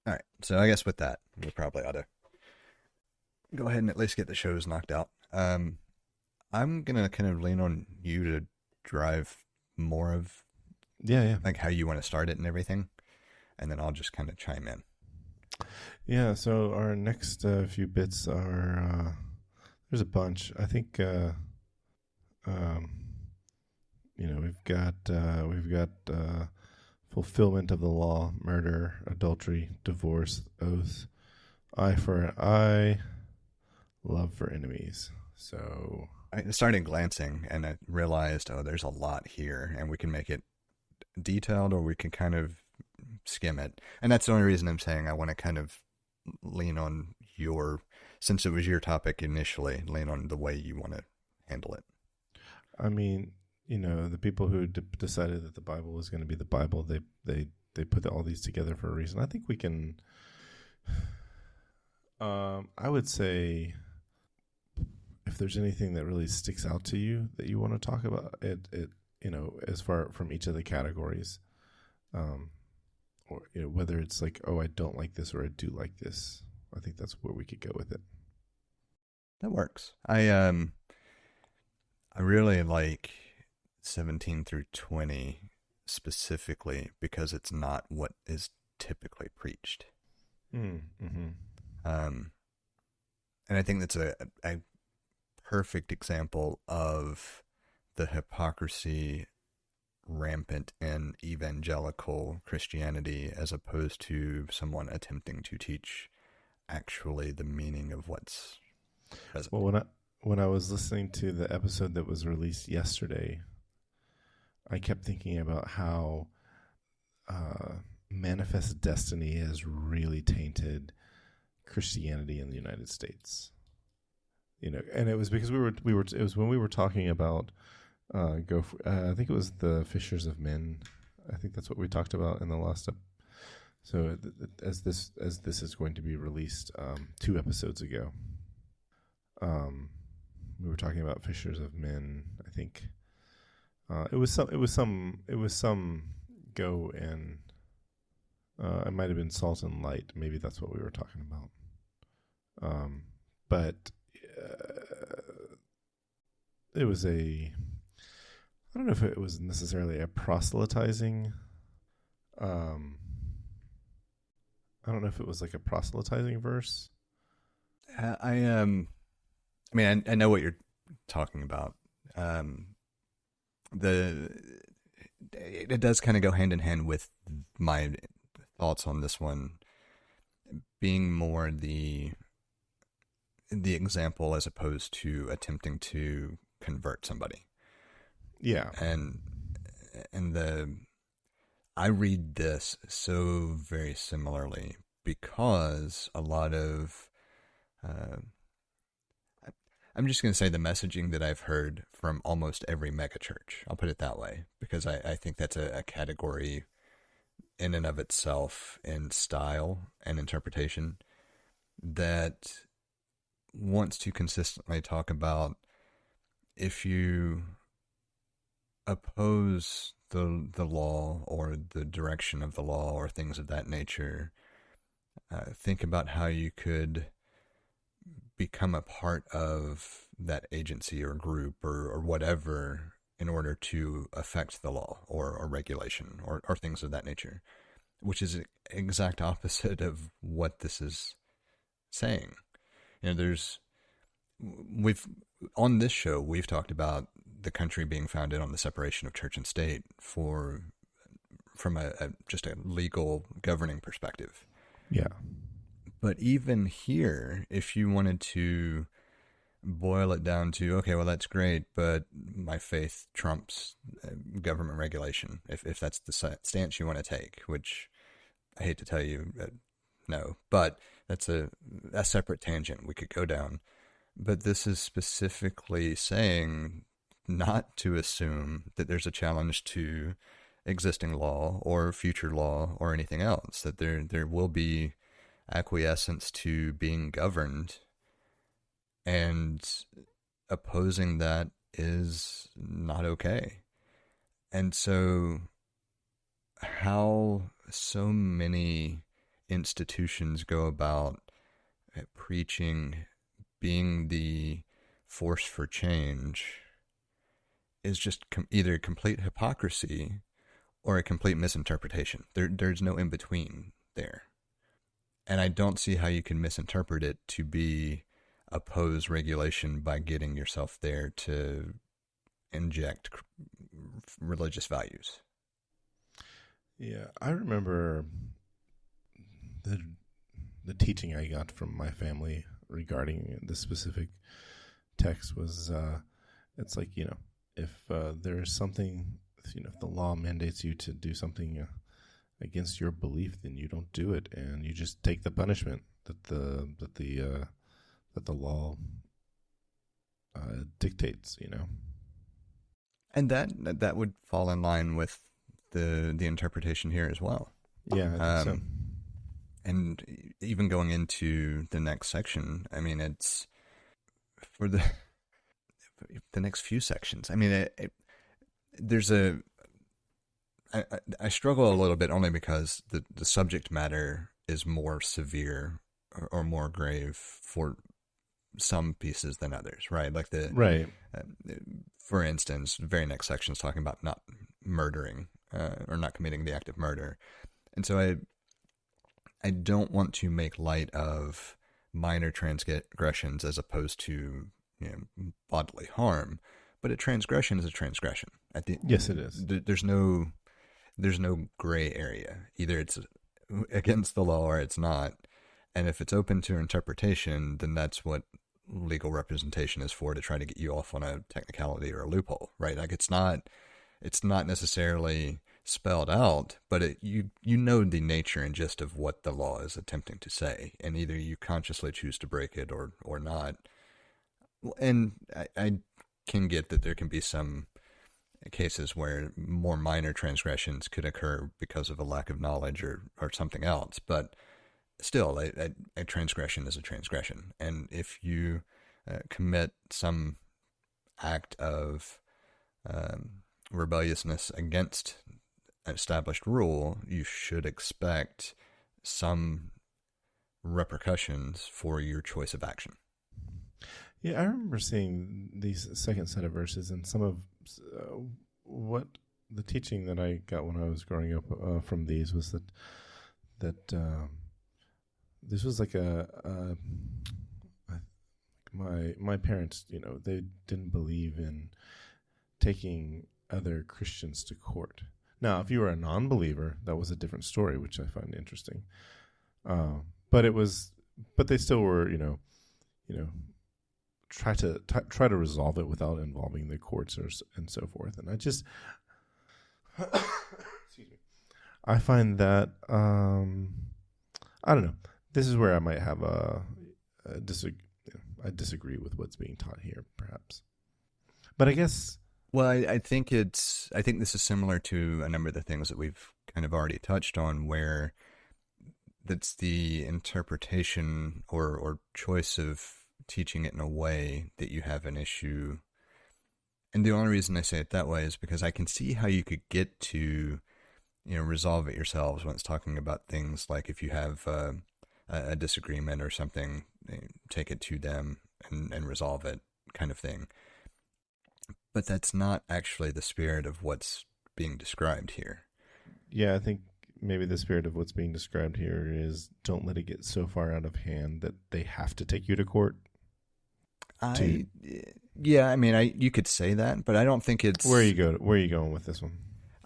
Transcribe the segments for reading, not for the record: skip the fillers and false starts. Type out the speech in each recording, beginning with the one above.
All right. So I guess with that, we probably ought to go ahead and at least get the shows knocked out. I'm gonna kind of lean on you to drive more of Yeah, yeah, like how you want to start it and everything, and then I'll just kind of chime in. yeah. So our next few bits are there's a bunch. I think um, we've got fulfillment of the law, murder, adultery, divorce, oath, eye for an eye, love for enemies. So I started glancing and I realized, oh, there's a lot here, and we can make it detailed or we can kind of skim it. And that's the only reason I'm saying I want to kind of lean on your, since it was your topic initially, lean on the way you want to handle it. I mean, the people who decided that the Bible was going to be the Bible, they put all these together for a reason. I think we can. I would say if there's anything that really sticks out to you that you want to talk about, as far from each of the categories, um, or whether it's like, oh, I don't like this or I do like this. I think that's where we could go with it. That works. I really like 17 through 20 specifically because it's not what is typically preached. Mm-hmm. Um, and I think that's a perfect example of the hypocrisy rampant in evangelical Christianity as opposed to someone attempting to teach actually the meaning of what's present. Well, when I was listening to the episode that was released yesterday, I kept thinking about how manifest destiny has really tainted Christianity in the United States. And it was because it was when we were talking about I think it was the Fishers of Men. I think that's what we talked about in the last so as this is going to be released 2 episodes ago, we were talking about Fishers of Men. I think it was some go and it might have been Salt and Light. Maybe that's what we were talking about. But it was I don't know if it was necessarily a proselytizing. I don't know if it was like a proselytizing verse. I mean, I know what you're talking about. The it does kind of go hand in hand with my thoughts on this one being more the example as opposed to attempting to convert somebody. Yeah. And the I read this so very similarly because a lot of I'm just going to say the messaging that I've heard from almost every megachurch. I'll put it that way because I think that's a category in and of itself in style and interpretation that wants to consistently talk about if you oppose the law or the direction of the law or things of that nature, think about how you could become a part of that agency or group or whatever in order to affect the law or regulation or things of that nature, which is the exact opposite of what this is saying. We've on this show we've talked about the country being founded on the separation of church and state from just a legal governing perspective. Yeah. But even here, if you wanted to boil it down to, okay, well, that's great, but my faith trumps government regulation, if that's the stance you want to take, which I hate to tell you, no, but that's a separate tangent we could go down. But this is specifically saying not to assume that there's a challenge to existing law or future law or anything else, that there will be acquiescence to being governed, and opposing that is not okay. And so how so many institutions go about preaching being the force for change is just either complete hypocrisy or a complete misinterpretation. There's no in between there. And I don't see how you can misinterpret it to be oppose regulation by getting yourself there to inject religious values. Yeah, I remember the teaching I got from my family regarding this specific text was, it's like, if there is something, if the law mandates you to do something against your belief, then you don't do it, and you just take the punishment that the law dictates. And that would fall in line with the interpretation here as well. Yeah, I think so. And even going into the next section, I mean, it's for the next few sections. I mean, I struggle a little bit only because the subject matter is more severe or more grave for some pieces than others, right? Like right. For instance, the very next section is talking about not murdering or not committing the act of murder, and so I don't want to make light of minor transgressions as opposed to bodily harm, but a transgression is a transgression. Yes, it is. There's no gray area. Either it's against the law or it's not. And if it's open to interpretation, then that's what legal representation is for, to try to get you off on a technicality or a loophole, right? Like it's not necessarily spelled out, but you know the nature and gist of what the law is attempting to say, and either you consciously choose to break it or not. And I can get that there can be some cases where more minor transgressions could occur because of a lack of knowledge or something else, but still, a transgression is a transgression. And if you commit some act of rebelliousness against an established rule, you should expect some repercussions for your choice of action. Yeah, I remember seeing these second set of verses, and some of what the teaching that I got when I was growing up from these was that this was like my parents, they didn't believe in taking other Christians to court. Now, if you were a non-believer, that was a different story, which I find interesting. But they still were, try to resolve it without involving the courts and so forth. And I just, excuse me, I find that I don't know. This is where I might have I disagree with what's being taught here, perhaps. But I guess. Well, I think this is similar to a number of the things that we've kind of already touched on, where that's the interpretation or choice of teaching it in a way that you have an issue. And the only reason I say it that way is because I can see how you could get to, resolve it yourselves when it's talking about things like if you have a disagreement or something, take it to them and resolve it, kind of thing. But that's not actually the spirit of what's being described here. Yeah, I think maybe the spirit of what's being described here is don't let it get so far out of hand that they have to take you to court. Yeah, I mean, you could say that, but I don't think it's... Where are you going with this one?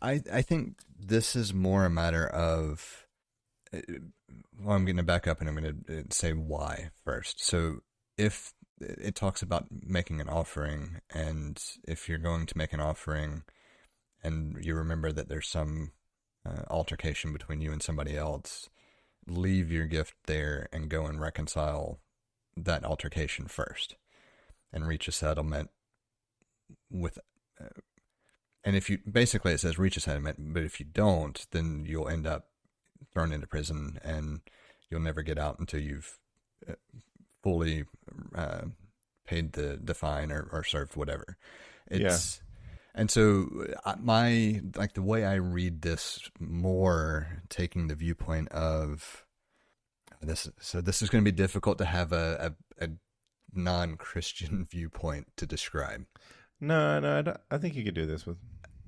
I think this is more a matter of... Well, I'm going to back up and I'm going to say why first. So if it talks about making an offering, and if you're going to make an offering and you remember that there's some altercation between you and somebody else, leave your gift there and go and reconcile that altercation first and reach a settlement with, and if you, basically it says reach a settlement, but if you don't, then you'll end up thrown into prison and you'll never get out until you've fully paid the fine or served whatever. It's, yeah. And so the way I read this, more taking the viewpoint of This is going to be difficult to have a non-Christian viewpoint to describe. No, I think you could do this with.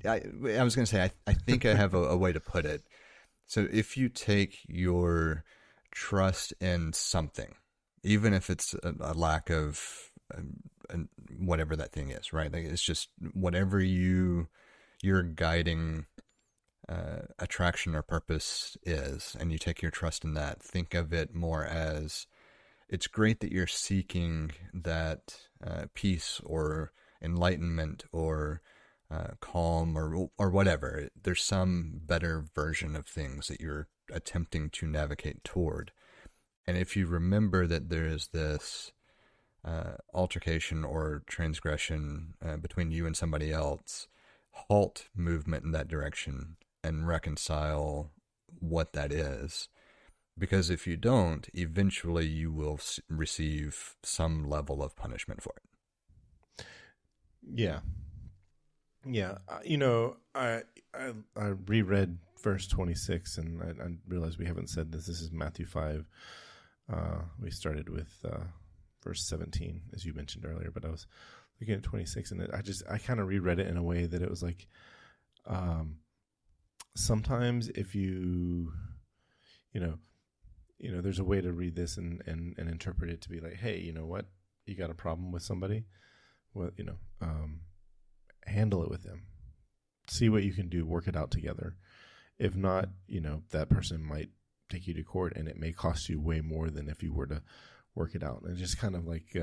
I was going to say, I think I have a way to put it. So if you take your trust in something, even if it's a lack of whatever that thing is, right? Like it's just whatever your guiding attraction or purpose is, and you take your trust in that, think of it more as it's great that you're seeking that peace or enlightenment or calm or whatever. There's some better version of things that you're attempting to navigate toward. And if you remember that there is this altercation or transgression between you and somebody else, halt movement in that direction and reconcile what that is. Because if you don't, eventually you will receive some level of punishment for it. Yeah. Yeah. I reread verse 26 and I realized we haven't said this. This is Matthew 5. We started with verse 17, as you mentioned earlier, but I was looking at 26 and I kind of reread it in a way that it was like, sometimes if there's a way to read this and interpret it to be like, hey, you know what? You got a problem with somebody? Well, handle it with them. See what you can do. Work it out together. If not, that person might take you to court and it may cost you way more than if you were to work it out. And it just kind of like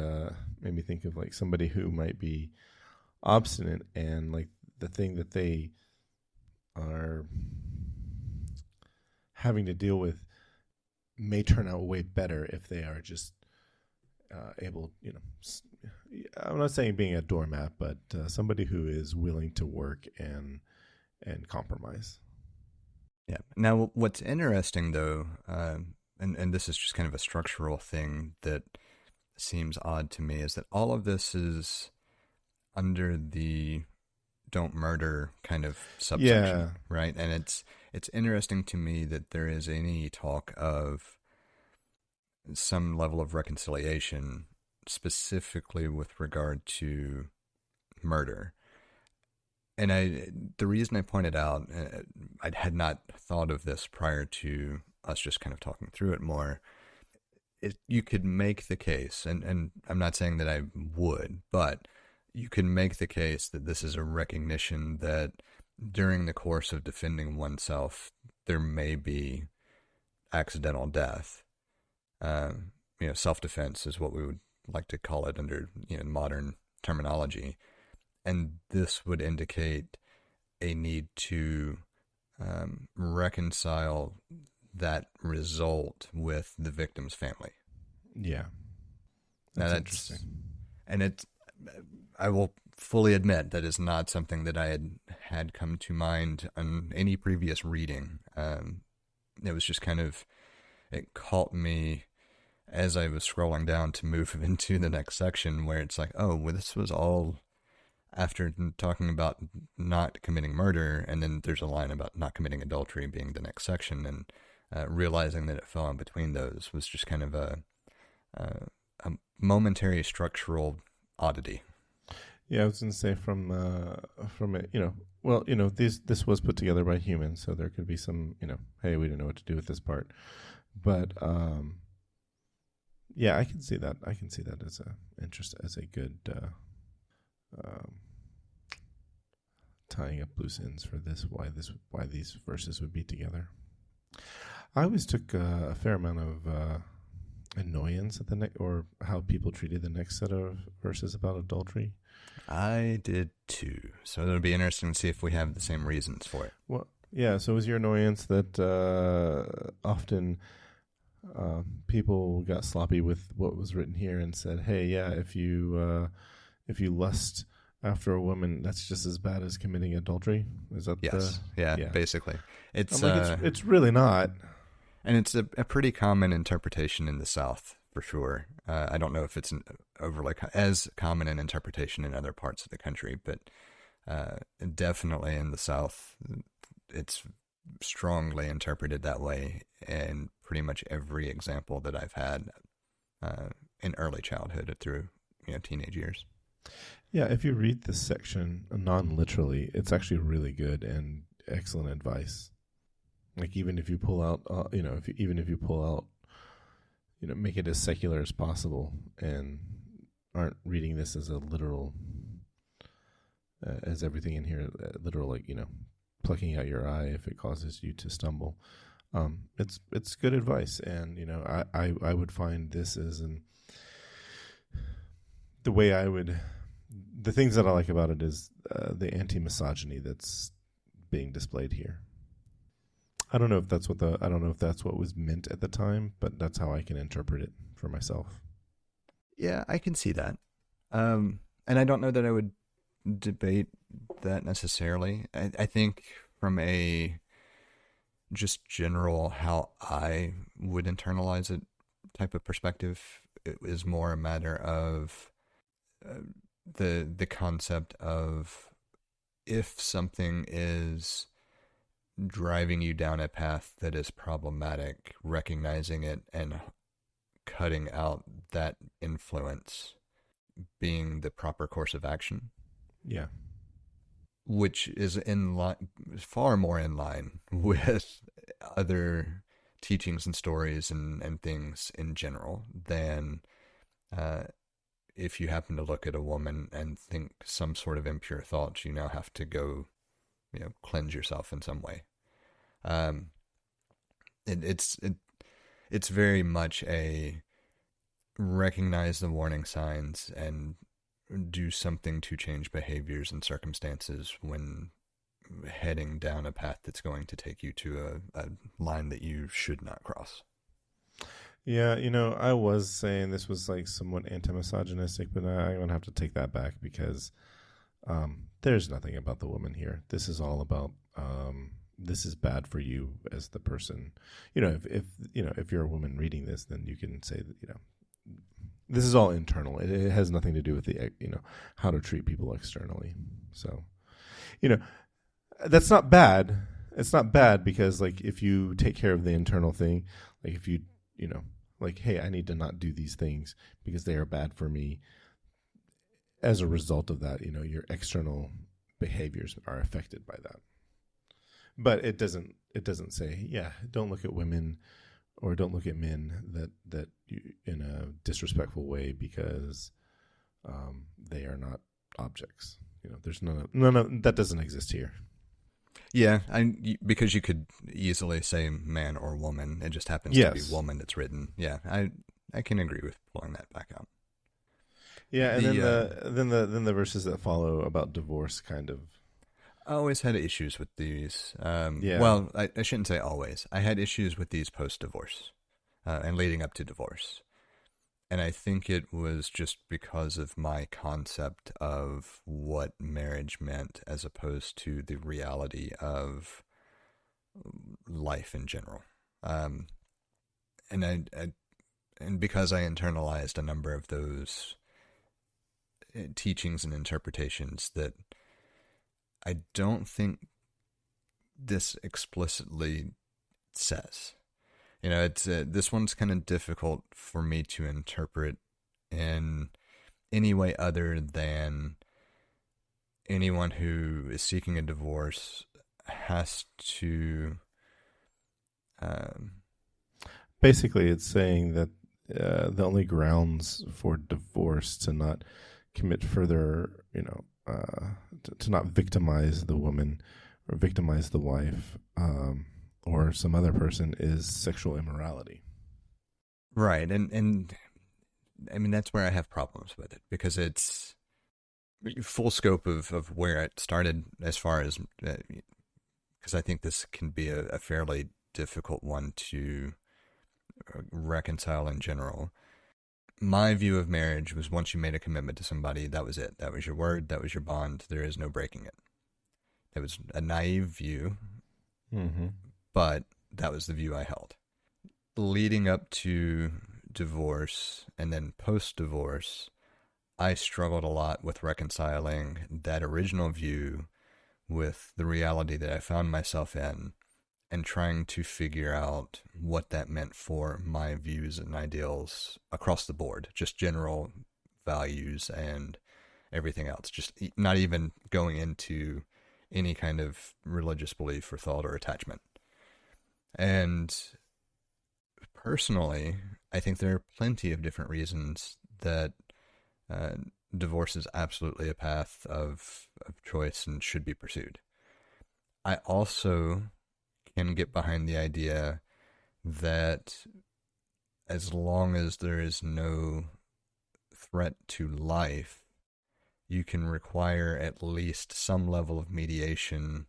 made me think of like somebody who might be obstinate and like the thing that they are having to deal with may turn out way better if they are just able, I'm not saying being a doormat, but somebody who is willing to work and compromise. Yeah. Now, what's interesting though, and this is just kind of a structural thing that seems odd to me, is that all of this is under the don't murder kind of subsection, right? And it's interesting to me that there is any talk of some level of reconciliation specifically with regard to murder. And the reason I pointed out, I had not thought of this prior to us just kind of talking through it more. You could make the case, and I'm not saying that I would, but you can make the case that this is a recognition that during the course of defending oneself, there may be accidental death. Self-defense is what we would like to call it under modern terminology. And this would indicate a need to reconcile that result with the victim's family. Yeah. That's interesting. And I will fully admit that is not something that I had come to mind on any previous reading. It was just kind of, it caught me as I was scrolling down to move into the next section where it's like, oh, well, this was all after talking about not committing murder, and then there's a line about not committing adultery being the next section, and realizing that it fell in between those was just kind of a momentary structural oddity. Yeah, I was going to say from it, this was put together by humans, so there could be some, hey, we didn't know what to do with this part, but yeah, I can see that. I can see that as a good tying up loose ends for this. Why these verses would be together. I always took a fair amount of annoyance at or how people treated the next set of verses about adultery. I did too. So it'll be interesting to see if we have the same reasons for it. Well, yeah. So was your annoyance that often people got sloppy with what was written here and said, "Hey, yeah, if you lust after a woman, that's just as bad as committing adultery"? Is that yes? Yeah, basically, it's it's really not, and it's a pretty common interpretation in the South for sure. I don't know if it's as common an interpretation in other parts of the country, but definitely in the South, it's strongly interpreted that way and pretty much every example that I've had in early childhood through teenage years. Yeah, if you read this section non-literally, it's actually really good and excellent advice. Like even if you pull out, if you pull out, make it as secular as possible and aren't reading this as a literal, as everything in here, literal, like, plucking out your eye if it causes you to stumble. It's good advice. And, I would find this as the things that I like about it is the anti-misogyny that's being displayed here. I don't know if that's what was meant at the time, but that's how I can interpret it for myself. Yeah, I can see that. And I don't know that I would debate that necessarily. I think from a just general how I would internalize it type of perspective, it is more a matter of the concept of if something is driving you down a path that is problematic, recognizing it and cutting out that influence being the proper course of action. Yeah. Which is far more in line with other teachings and stories and things in general than if you happen to look at a woman and think some sort of impure thoughts, you now have to go, cleanse yourself in some way. It's very much a recognize the warning signs and do something to change behaviors and circumstances when heading down a path that's going to take you to a line that you should not cross. Yeah, I was saying this was like somewhat anti-misogynistic, but I'm going to have to take that back because there's nothing about the woman here. This is all about this is bad for you as the person. If you're a woman reading this, then you can say that, this is all internal. It has nothing to do with the, how to treat people externally. So, that's not bad. It's not bad because, like, if you take care of the internal thing, like if you, like, hey, I need to not do these things because they are bad for me. As a result of that, your external behaviors are affected by that. But it doesn't say, yeah, don't look at women or don't look at men that you, in a disrespectful way because they are not objects. There's none of that doesn't exist here. Yeah, because you could easily say man or woman. It just happens to be woman that's written. Yeah, I can agree with pulling that back out. Yeah, and then the verses that follow about divorce kind of. I always had issues with these. Yeah. Well, I shouldn't say always. I had issues with these post-divorce and leading up to divorce. And I think it was just because of my concept of what marriage meant as opposed to the reality of life in general. And because I internalized a number of those teachings and interpretations that I don't think this explicitly says. It's this one's kind of difficult for me to interpret in any way other than anyone who is seeking a divorce has to. Basically, it's saying that the only grounds for divorce to not commit further, to not victimize the woman or victimize the wife or some other person is sexual immorality. Right. And I mean, that's where I have problems with it because it's full scope of where it started as far as, because I think this can be a fairly difficult one to reconcile in general. My view of marriage was once you made a commitment to somebody, that was it. That was your word. That was your bond. There is no breaking it. It was a naive view, but that was the view I held. Leading up to divorce and then post-divorce, I struggled a lot with reconciling that original view with the reality that I found myself in and trying to figure out what that meant for my views and ideals across the board, just general values and everything else, just not even going into any kind of religious belief or thought or attachment. And personally, I think there are plenty of different reasons that divorce is absolutely a path of choice and should be pursued. I also can get behind the idea that as long as there is no threat to life, you can require at least some level of mediation,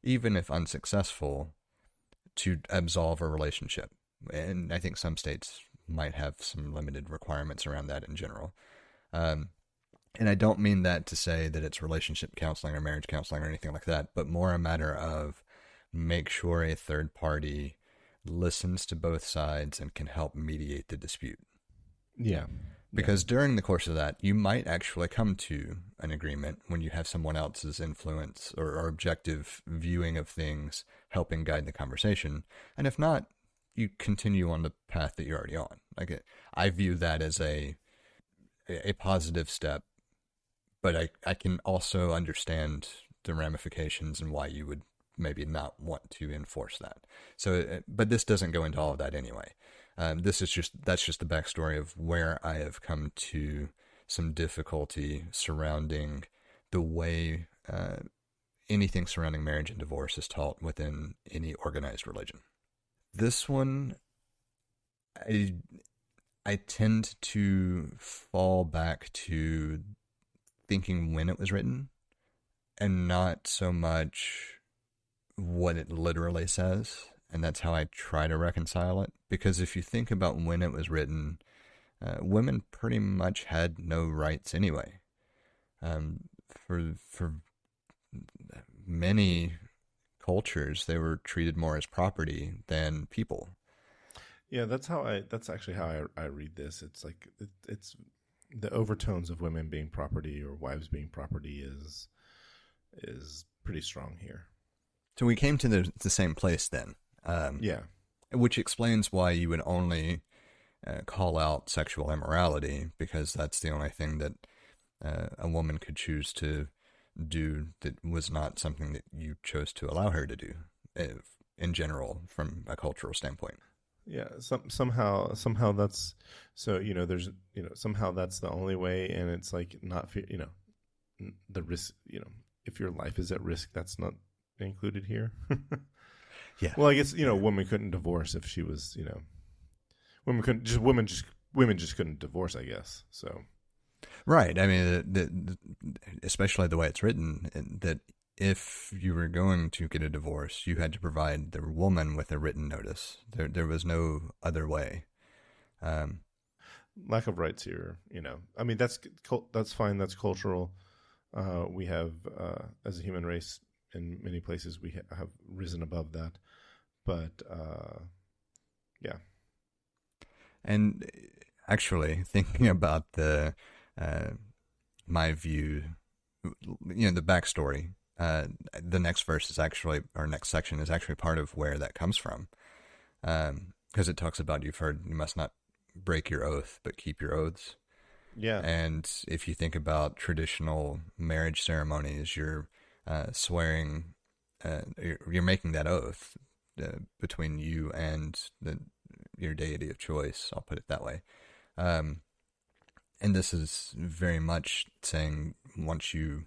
even if unsuccessful, to absolve a relationship. And I think some states might have some limited requirements around that in general. And I don't mean that to say that it's relationship counseling or marriage counseling or anything like that, but more a matter of make sure a third party listens to both sides and can help mediate the dispute. Yeah. Because during the course of that, you might actually come to an agreement when you have someone else's influence or objective viewing of things helping guide the conversation. And if not, you continue on the path that you're already on. Like, I view that as a positive step, but I can also understand the ramifications and why you would maybe not want to enforce that. So, but this doesn't go into all of that anyway. That's just the backstory of where I have come to some difficulty surrounding the way anything surrounding marriage and divorce is taught within any organized religion. This one, I tend to fall back to thinking when it was written and not so much what it literally says. And that's how I try to reconcile it. Because if you think about when it was written, women pretty much had no rights anyway. For many cultures, they were treated more as property than people. Yeah, that's actually how I read this. It's like it's the overtones of women being property or wives being property is pretty strong here. So we came to the same place then. Yeah. Which explains why you would only call out sexual immorality, because that's the only thing that a woman could choose to do that was not something that you chose to allow her to do in general from a cultural standpoint. Yeah, somehow that's so, there's, somehow that's the only way, and it's like not, the risk, if your life is at risk, that's not included here. Yeah. Well, I guess, women couldn't divorce if she was, women just couldn't divorce, I guess. So. Right. I mean, especially the way it's written, that if you were going to get a divorce, you had to provide the woman with a written notice. There was no other way. Lack of rights here, I mean, that's fine. That's cultural. We have, as a human race, in many places, we have risen above that. But, yeah. And actually, thinking about my view, the backstory, the next verse is actually, or next section is actually part of where that comes from. Because it talks about, you've heard, you must not break your oath, but keep your oaths. Yeah. And if you think about traditional marriage ceremonies, you're swearing, you're making that oath between you and your deity of choice. I'll put it that way. And this is very much saying once you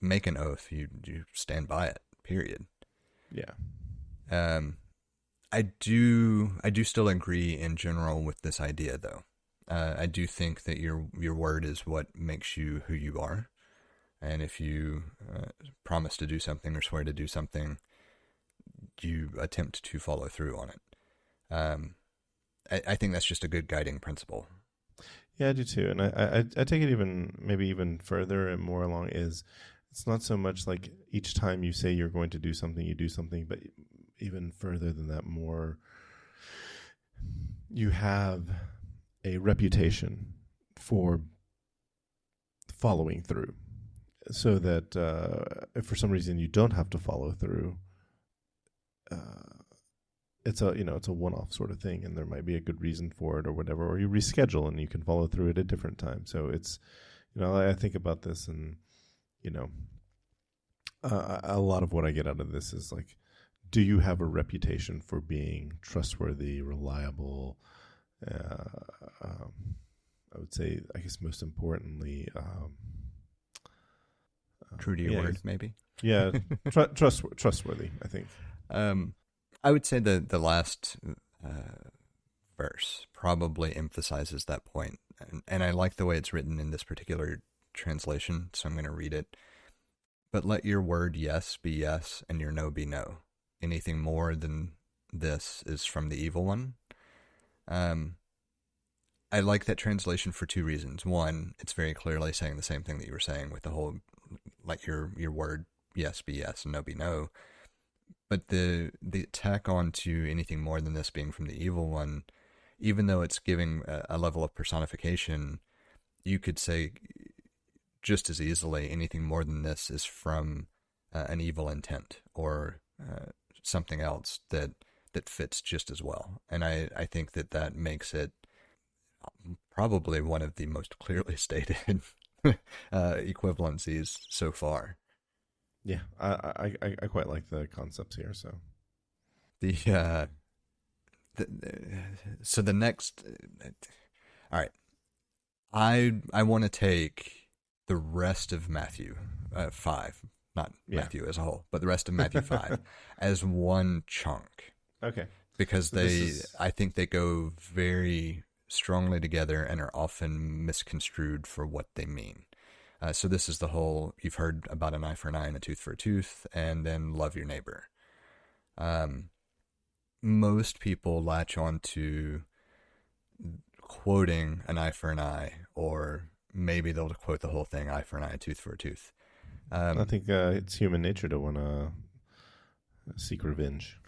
make an oath, you stand by it, period. Yeah. I do still agree in general with this idea, though. I do think that your word is what makes you who you are. And if you promise to do something or swear to do something, you attempt to follow through on it. I think that's just a good guiding principle. Yeah, I do too. And I take it maybe even further and more along is it's not so much like each time you say you're going to do something, you do something, but even further than that, more you have a reputation for following through, so that if for some reason you don't have to follow through, it's a it's a one-off sort of thing, and there might be a good reason for it or whatever, or you reschedule and you can follow through at a different time. So it's I think about this, and a lot of what I get out of this is like, do you have a reputation for being trustworthy, reliable? I would say, I guess most importantly, true to your word, maybe. Yeah, trustworthy, I think. I would say the last verse probably emphasizes that point. And I like the way it's written in this particular translation, so I'm going to read it. But let your word yes be yes, and your no be no. Anything more than this is from the evil one. I like that translation for two reasons. One, it's very clearly saying the same thing that you were saying with the whole, let your word yes be yes and no be no. But the tack on to anything more than this being from the evil one, even though it's giving a level of personification, you could say just as easily anything more than this is from an evil intent or something else that fits just as well. And I think that makes it probably one of the most clearly stated equivalencies so far. Yeah, I quite like the concepts here. So so the next, all right, I want to take the rest of Matthew 5, not Matthew as a whole, but the rest of Matthew 5 as one chunk. Okay, because I think they go very strongly together and are often misconstrued for what they mean. So this is the whole, you've heard about an eye for an eye and a tooth for a tooth, and then love your neighbor. Most people latch on to quoting an eye for an eye, or maybe they'll quote the whole thing, eye for an eye, a tooth for a tooth. I think it's human nature to want to seek revenge.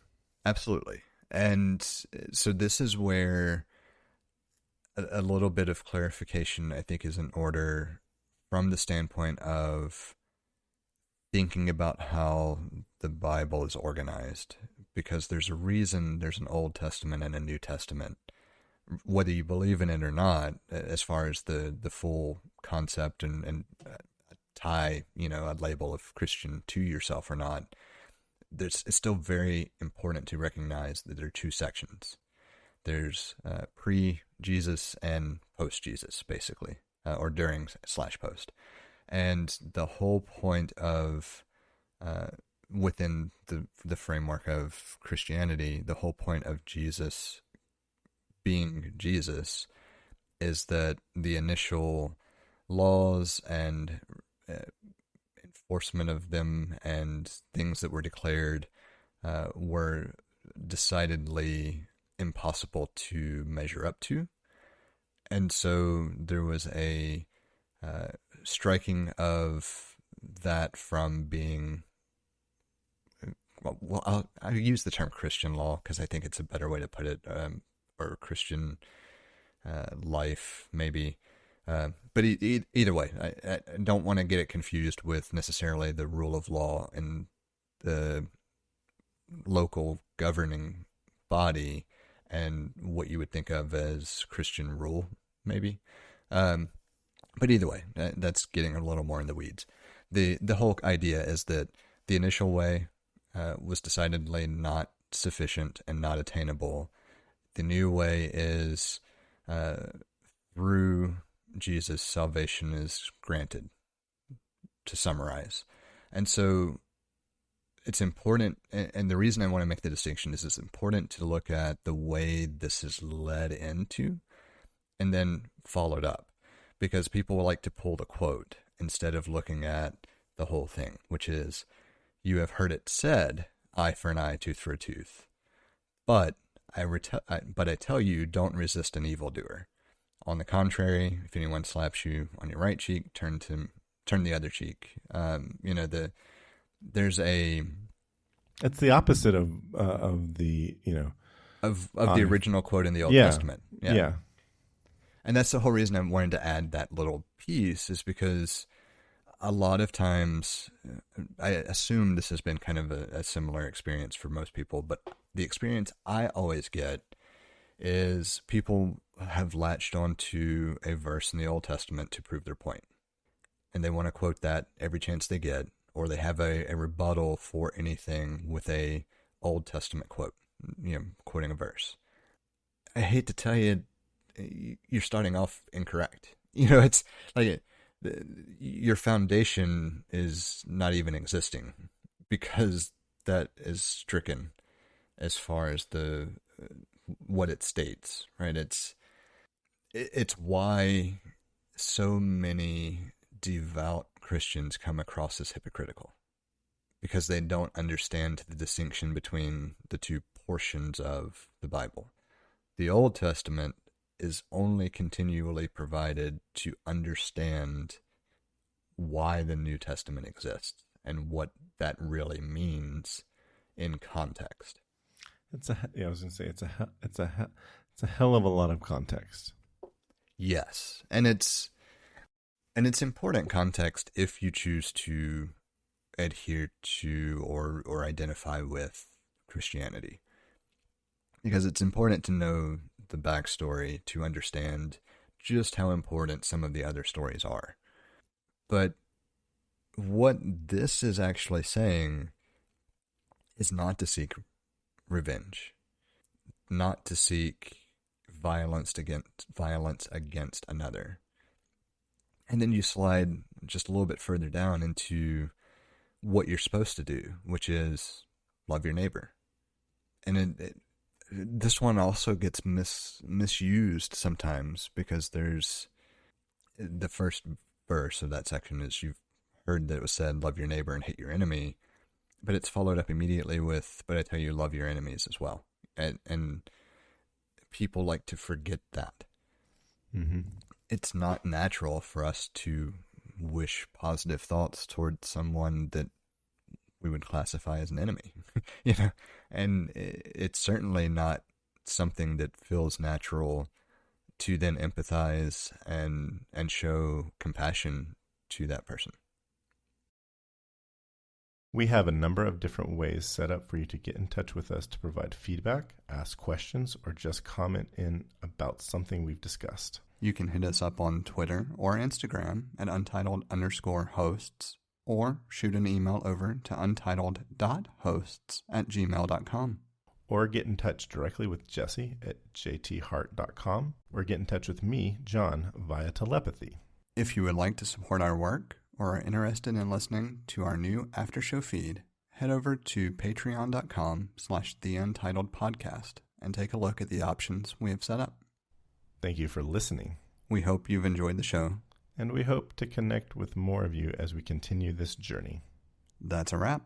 Absolutely. And so this is where a little bit of clarification, I think, is in order from the standpoint of thinking about how the Bible is organized, because there's a reason there's an Old Testament and a New Testament, whether you believe in it or not, as far as the full concept and tie, a label of Christian to yourself or not. It's still very important to recognize that there are two sections. There's pre-Jesus and post-Jesus, basically, or during/post. And the whole point of, within the framework of Christianity, the whole point of Jesus being Jesus is that the initial laws and enforcement of them and things that were declared were decidedly impossible to measure up to. And so there was a striking of that from being, well, I'll use the term Christian law because I think it's a better way to put it, or Christian life, maybe. But either way, I don't want to get it confused with necessarily the rule of law in the local governing body and what you would think of as Christian rule, maybe. But either way, that's getting a little more in the weeds. The whole idea is that the initial way was decidedly not sufficient and not attainable. The new way is through Jesus, salvation is granted, to summarize. And so it's important, and the reason I want to make the distinction is it's important to look at the way this is led into and then followed up, because people will like to pull the quote instead of looking at the whole thing, which is, you have heard it said, eye for an eye, tooth for a tooth. But I tell you, don't resist an evildoer. On the contrary, if anyone slaps you on your right cheek, turn the other cheek. There's a. It's the opposite of the of the original quote in the Old Testament. Yeah. And that's the whole reason I wanted to add that little piece, is because a lot of times, I assume this has been kind of a similar experience for most people, but the experience I always get is people have latched onto a verse in the Old Testament to prove their point. And they want to quote that every chance they get, or they have a rebuttal for anything with a Old Testament quote, quoting a verse. I hate to tell you, you're starting off incorrect. It's like your foundation is not even existing, because that is stricken as far as what it states, right? It's why so many devout Christians come across as hypocritical, because they don't understand the distinction between the two portions of the Bible. The Old Testament is only continually provided to understand why the New Testament exists and what that really means in context. I was going to say it's a hell of a lot of context. Yes, and it's important context if you choose to adhere to or identify with Christianity, because it's important to know the backstory to understand just how important some of the other stories are. But what this is actually saying is not to seek revenge, not to seek violence against another. And then you slide just a little bit further down into what you're supposed to do, which is love your neighbor. And this one also gets misused sometimes, because there's the first verse of that section is, you've heard that it was said, love your neighbor and hate your enemy, but it's followed up immediately with, but I tell you, love your enemies as well. And people like to forget that. Mm-hmm. It's not natural for us to wish positive thoughts toward someone that we would classify as an enemy, and it's certainly not something that feels natural to then empathize and show compassion to that person. We have a number of different ways set up for you to get in touch with us to provide feedback, ask questions, or just comment in about something we've discussed. You can hit us up on Twitter or Instagram at untitled_hosts, or shoot an email over to untitled.hosts@gmail.com. Or get in touch directly with Jesse at jthart.com, or get in touch with me, John, via telepathy. If you would like to support our work or are interested in listening to our new after show feed, head over to patreon.com/theUntitledPodcast and take a look at the options we have set up. Thank you for listening. We hope you've enjoyed the show. And we hope to connect with more of you as we continue this journey. That's a wrap.